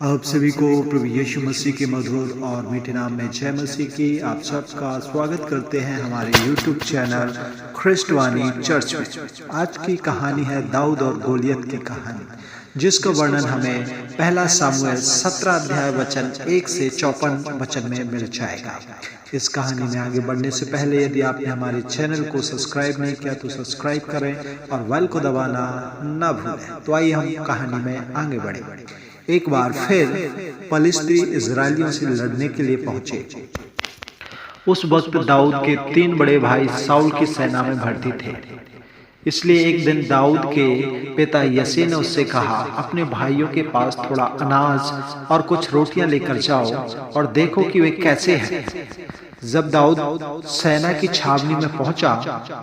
आप सभी को प्रभु यीशु मसीह के मधुर और मीठे नाम में जय मसीह की। आप सबका स्वागत करते हैं हमारे YouTube चैनल ख्रिस्टवानी चर्च में। आज की कहानी है दाऊद और गोलियत की कहानी, जिसका वर्णन हमें पहला सामुएल 17 अध्याय वचन 1 से 54 वचन में मिल जाएगा। इस कहानी में आगे बढ़ने से पहले यदि आपने हमारे चैनल को सब्सक्राइब नहीं किया तो सब्सक्राइब करें और बेल को दबाना न भूलें। तो आइए हम कहानी में आगे बढ़ें। एक बार फिर फलिस्ती इजरायलियों से लड़ने के लिए पहुंचे। उस वक्त दाऊद के 3 बड़े भाई साउल की सेना में भर्ती थे। इसलिए एक दिन दाऊद के पिता यसे ने उससे कहा, अपने भाइयों के पास थोड़ा अनाज और कुछ रोटियां लेकर जाओ और देखो कि वे कैसे हैं। जब दाऊद सेना की छावनी में पहुंचा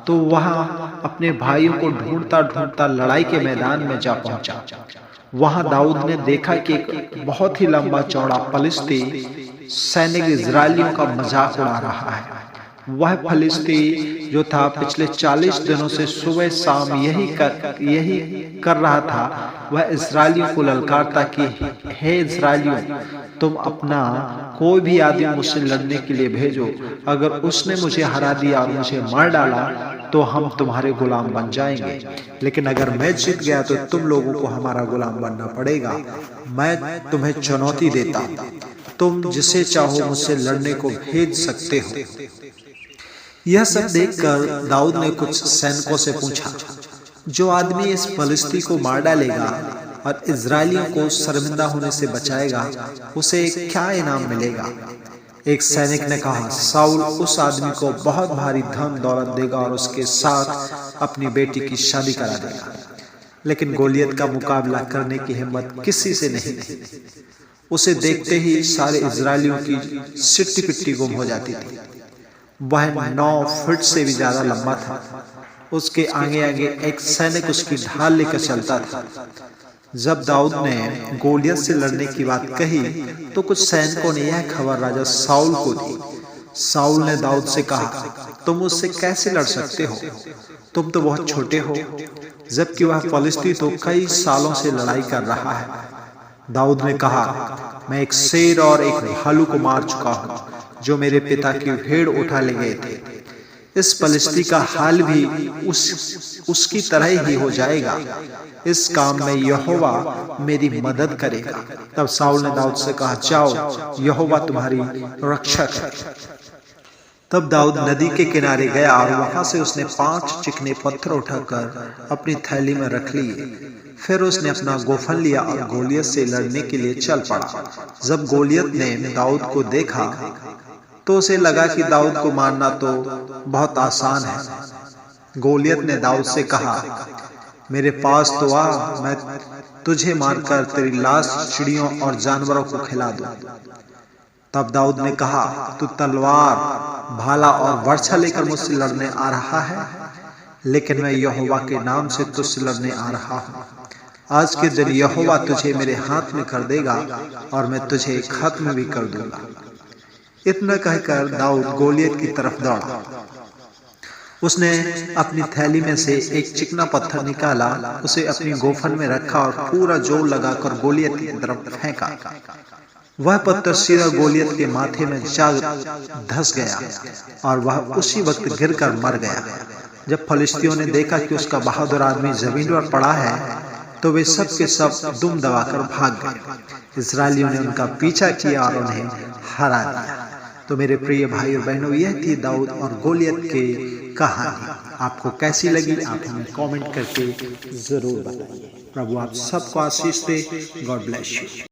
तो वहां अपने भाइयों को ढूंढता ढूंढता लड़ाई के मैदान में जा पहुंचा। वहां दाऊद ने देखा कि एक बहुत ही लंबा चौड़ा फलिस्ती सैनिक इजरायलियों का मजाक उड़ा रहा है। वह फलिस्ती जो था पिछले 40 दिनों से सुबह शाम यही कर रहा था, वह इजरायलियों को ललकारता कि हे इजरायलियों, तुम अपना कोई भी आदमी मुझसे लड़ने के लिए भेजो। अगर उसने मुझे हरा दिया और मुझे मार डाला तो हम तुम्हारे गुलाम बन जाएंगे, लेकिन अगर मैं जीत गया तो तुम लोगों को हमारा गुलाम बनना पड़ेगा। मैं तुम्हें चुनौती देता हूं, तुम जिसे चाहो मुझसे लड़ने को भेज सकते हो। यह सब देखकर दाऊद ने कुछ सैनिकों से पूछा, जो आदमी इस फलिस्ती को मार डालेगा और इजरायलियों को शर्मिंदा होने से बचाएगा, उसे क्या इनाम मिलेगा? एक सैनिक ने कहा, साउल उस आदमी को बहुत भारी धन दौलत देगा और उसके साथ अपनी बेटी की शादी करा देगा। लेकिन गोलियत का मुकाबला करने की हिम्मत किसी से नहीं थी। उसे देखते ही सारे इजरायलियों की सिट्टी पिट्टी गुम हो जाती थी। वह 9 फीट से भी ज्यादा लंबा था। उसके आगे आगे एक सैनिक उसकी ढाल लेकर चलता था। जब दाऊद ने गोलियत से लड़ने की बात कही तो कुछ सैनिकों ने यह खबर राजा साउल को दी। साउल ने दाऊद से कहा, तुम उससे कैसे लड़ सकते हो? तुम तो बहुत छोटे हो, जबकि वह फलिस्ती तो कई सालों से लड़ाई कर रहा है। दाऊद ने कहा, मैं एक शेर और एक भालू को मार चुका हूं, जो मेरे पिता की भेड़ उठा ले गए थे। इस फलिस्ती का हाल भी उसकी तरह ही हो जाएगा। इस काम में यहोवा मेरी मदद करेगा। तब साउल ने दाऊद से कहा, जाओ, यहोवा तुम्हारी रक्षा करे। तब दाऊद नदी के किनारे गया और वहां से उसने 5 चिकने पत्थर उठाकर अपनी थैली में रख लिए। फिर उसने अपना गोफन लिया और गोलियत से लड़ने के लिए चल पड़ा। जब गोलियत ने दाऊद को देखा तो उसे लगा कि दाऊद को मारना तो बहुत आसान है। गोलियत ने दाऊद से कहा, मेरे पास तो आ, मैं तुझे मारकर तेरी लाश चिड़ियों और जानवरों को खिला दूं। तब दाऊद ने कहा, तू तलवार, भाला और वर्षा लेकर मुझसे लड़ने आ रहा है, लेकिन मैं यहोवा के नाम से तुझसे लड़ने आ रहा हूं। आज के दिन यहोवा तुझे मेरे हाथ में कर देगा और मैं तुझे खत्म भी कर दूंगा। इतना कहकर दाऊद गोलियत की तरफ दौड़ा। उसने अपनी थैली में से एक चिकना पत्थर निकाला, उसे अपनी गोफन में रखा और पूरा जोर लगाकर गोलियत की तरफ फेंका। वह पत्थर सीधा गोलियत के माथे में जा धंस गया और वह उसी वक्त गिरकर मर गया। जब फलिस्तियों ने देखा कि उसका बहादुर आदमी जमीन पर पड़ा है तो वे सब के सब दुम दबाकर भाग गए। इजरायलियों ने उनका पीछा किया और उन्हें हरा दिया। तो मेरे प्रिय भाई और बहनों, यह थी दाऊद और गोलियत की कहानी। आपको कैसी लगी आप हमें कमेंट करके जरूर बताइए। प्रभु आप सबको आशीष दे। God bless you.